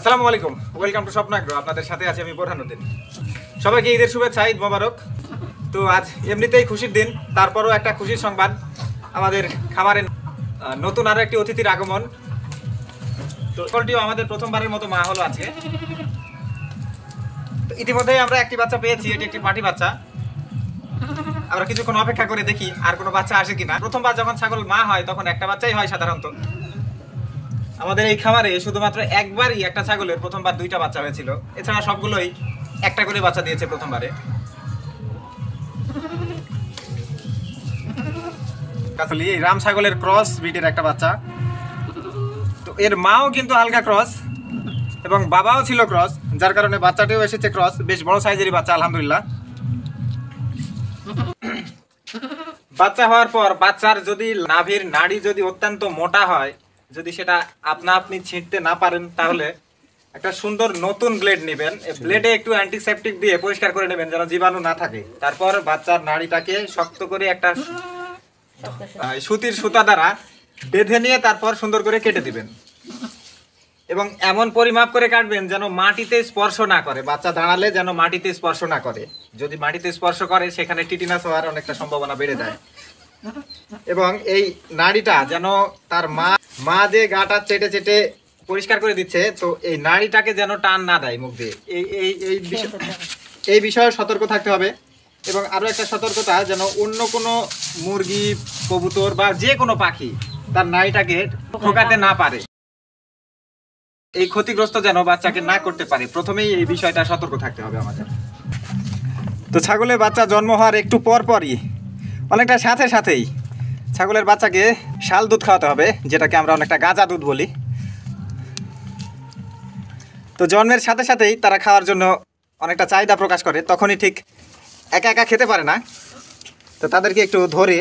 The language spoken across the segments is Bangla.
আসসালামু আলাইকুম, ওয়েলকাম টু স্বপ্ন আগ্রহ। আপনাদের সাথে আছি আমি বোরহানুদ্দিন। সবাইকে ঈদের শুভেচ্ছা, ঈদ মোবারক। তো আজ এমনিতেই খুশির দিন, তারপরও একটা খুশির সংবাদ, আমাদের খামারে নতুন আরও একটি অতিথির আগমন। তো সকলটিও আমাদের প্রথমবারের মতো মা হলো আজকে। তো ইতিমধ্যেই আমরা একটি বাচ্চা পেয়েছি, এটি একটি পাটি বাচ্চা। আমরা কিছুক্ষণ অপেক্ষা করে দেখি আর কোনো বাচ্চা আসে কিনা। প্রথমবার যখন ছাগল মা হয় তখন একটা বাচ্চাই হয় সাধারণত। আমাদের এই খামারে শুধুমাত্র একবারই একটা ছাগলের প্রথমবার দুইটা বাচ্চা হয়েছিল, এছাড়া সবগুলোই একটা করে বাচ্চা দিয়েছে প্রথমবারে। এই রাম ছাগলের ক্রস ব্রিডের একটা বাচ্চা। তো এর মাও কিন্তু হালকা ক্রস এবং বাবাও ছিল ক্রস, যার কারণে বাচ্চাটিও এসেছে ক্রস। বেশ বড় সাইজেরই বাচ্চা, আলহামদুলিল্লাহ। বাচ্চা হওয়ার পর বাচ্চার যদি নাভির নাড়ি যদি অত্যন্ত মোটা হয়, যদি সেটা আপনি ছিঁড়তে না পারেন, তাহলে একটা সুন্দর নতুন ব্লেড নেবেন। ব্লেডে একটু অ্যান্টিসেপটিক দিয়ে পরিষ্কার করে নেবেন যেন জীবাণু না থাকে। তারপর বাচ্চার নাড়িটাকে শক্ত করে একটা সুতির সুতা দ্বারা বেঁধে নিয়ে তারপর সুন্দর করে কেটে দিবেন এবং এমন পরিমাপ করে কাটবেন যেন মাটিতে স্পর্শ না করে। বাচ্চা দাঁড়ালে যেন মাটিতে স্পর্শ না করে। যদি মাটিতে স্পর্শ করে সেখানে টিটিনাস হওয়ার অনেকটা সম্ভাবনা বেড়ে যায়। এবং এই নাড়িটা যেন তার মা যে গাটা চেটে চেটে পরিষ্কার করে দিচ্ছে, তো এই নাড়িটাকে যেন টান না দেয় মুখ দিয়ে। এই বিষয়ে সতর্ক থাকতে হবে। এবং আরো একটা সতর্কতা, যেন অন্য কোনো মুরগি, কবুতর বা যে কোনো পাখি তার নাড়িটাকে ঠোকাতে না পারে। এই ক্ষতিগ্রস্ত যেন বাচ্চাকে না করতে পারে, প্রথমেই এই বিষয়টা সতর্ক থাকতে হবে আমাদের। তো ছাগলের বাচ্চা জন্ম হওয়ার একটু পরই, অনেকটা সাথেই ছাগলের বাচ্চাকে শাল দুধ খাওয়াতে হবে, যেটাকে আমরা অনেকটা গাঁজা দুধ বলি। তো জন্মের সাথেই তারা খাওয়ার জন্য অনেকটা চাহিদা প্রকাশ করে, তখনই ঠিক একা একা খেতে পারে না। তো তাদেরকে একটু ধরে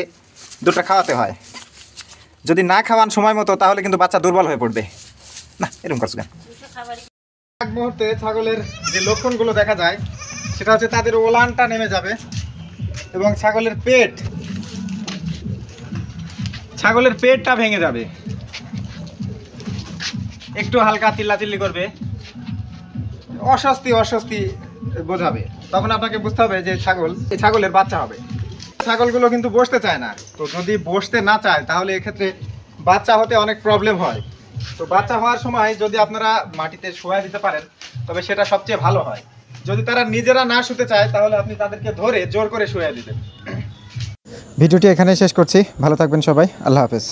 দুধটা খাওয়াতে হয়। যদি না খাওয়ান সময় মতো, তাহলে কিন্তু বাচ্চা দুর্বল হয়ে পড়বে। না, এরকম করছো কেন? এক মুহূর্তে ছাগলের যে লক্ষণগুলো দেখা যায় সেটা হচ্ছে তাদের ওলানটা নেমে যাবে এবং ছাগলের পেটটা ভেঙে যাবে, একটু হালকা চিল্লাচিল্লি করবে, অস্বস্তি বোঝাবে। তখন আপনাকে বুঝতে হবে যে এই ছাগলের বাচ্চা হবে। ছাগলগুলো কিন্তু বসতে চায় না। তো যদি বসতে না চায়, তাহলে এক্ষেত্রে বাচ্চা হতে অনেক প্রবলেম হয়। তো বাচ্চা হওয়ার সময় যদি আপনারা মাটিতে শোয়া দিতে পারেন, তবে সেটা সবচেয়ে ভালো হয়। যদি তারা নিজেরা না শুতে চায়, তাহলে আপনি তাদেরকে ধরে জোর করে শুয়ে দিবেন। ভিডিওটি এখানেই শেষ করছি। ভালো থাকবেন সবাই। আল্লাহ হাফেজ।